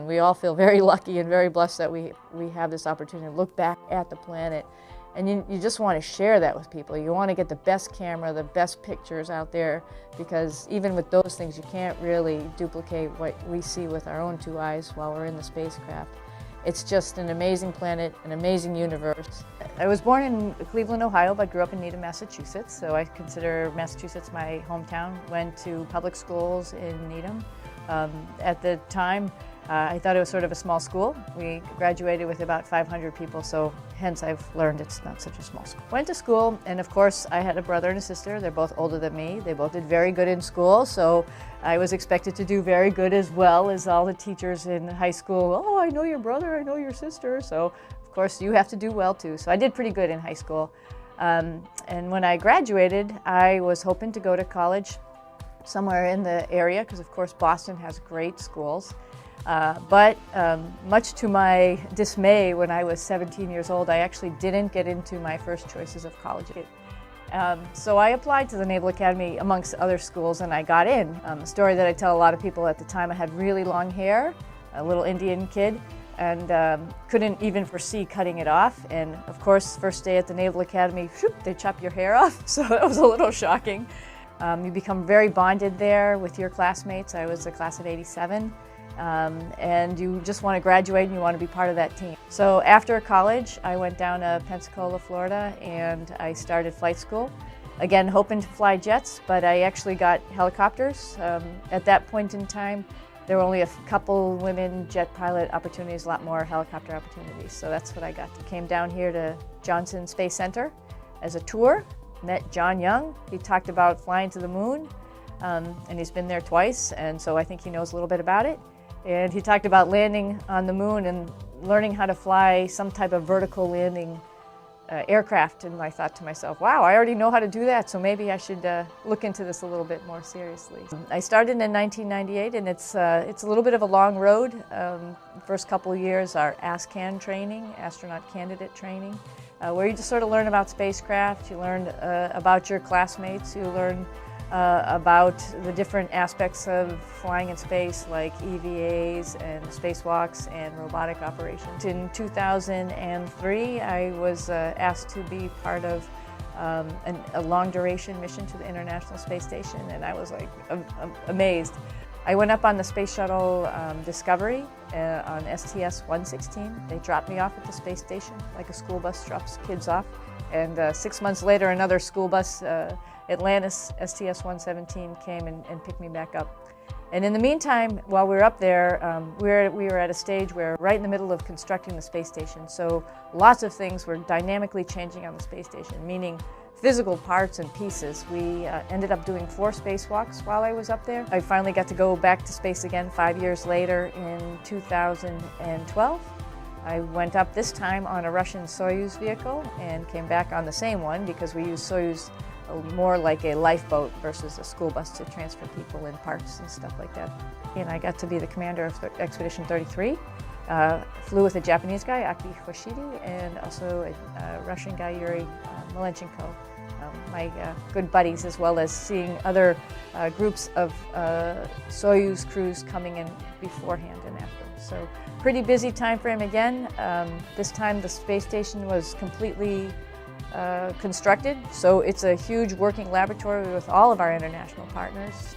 We all feel very lucky and very blessed that we have this opportunity to look back at the planet. And you just want to share that with people. You want to get the best camera, the best pictures out there, because even with those things, you can't really duplicate what we see with our own two eyes while we're in the spacecraft. It's just an amazing planet, an amazing universe. I was born in Cleveland, Ohio, but grew up in Needham, Massachusetts, so I consider Massachusetts my hometown. Went to public schools in Needham. At the time, I thought it was sort of a small school. We graduated with about 500 people, so hence I've learned it's not such a small school. Went to school, and of course I had a brother and a sister. They're both older than me. They both did very good in school, so I was expected to do very good as well as all the teachers in high school. Oh, I know your brother, I know your sister. So of course you have to do well too. So I did pretty good in high school. And when I graduated, I was hoping to go to college somewhere in the area, because of course Boston has great schools. But much to my dismay, when I was 17 years old, I actually didn't get into my first choices of college. So I applied to the Naval Academy amongst other schools, and I got in. A story that I tell a lot of people: at the time I had really long hair, a little Indian kid, and couldn't even foresee cutting it off. And of course, first day at the Naval Academy, whoop, they chop your hair off, so that was a little shocking. You become very bonded there with your classmates. I was the class of '87. And you just want to graduate and you want to be part of that team. So after college, I went down to Pensacola, Florida, and I started flight school. Again, hoping to fly jets, but I actually got helicopters. At that point in time, there were only a couple women jet pilot opportunities, a lot more helicopter opportunities. So that's what I got. Came down here to Johnson Space Center as a tour, met John Young. He talked about flying to the moon, and he's been there twice, and so I think he knows a little bit about it. And he talked about landing on the moon and learning how to fly some type of vertical landing aircraft. And I thought to myself, wow, I already know how to do that, so maybe I should look into this a little bit more seriously. I started in 1998, and it's a little bit of a long road. First couple of years are ASCAN training, astronaut candidate training, where you just sort of learn about spacecraft, you learn about your classmates, you learn about the different aspects of flying in space, like EVAs and spacewalks and robotic operations. In 2003, I was asked to be part of a long-duration mission to the International Space Station, and I was like amazed. I went up on the Space Shuttle Discovery on STS-116. They dropped me off at the space station like a school bus drops kids off, and 6 months later another school bus, Atlantis STS-117, came and picked me back up. And in the meantime, while we were up there, we were at a stage where right in the middle of constructing the space station, so lots of things were dynamically changing on the space station, meaning physical parts and pieces. We ended up doing 4 spacewalks while I was up there. I finally got to go back to space again 5 years later in 2012. I went up this time on a Russian Soyuz vehicle and came back on the same one, because we use Soyuz more like a lifeboat versus a school bus to transfer people and parts and stuff like that. And I got to be the commander of Expedition 33. Flew with a Japanese guy, Aki Hoshide, and also a Russian guy, Yuri Malenchenko. My good buddies, as well as seeing other groups of Soyuz crews coming in beforehand and after. So pretty busy time frame again. This time the space station was completely constructed, so it's a huge working laboratory with all of our international partners.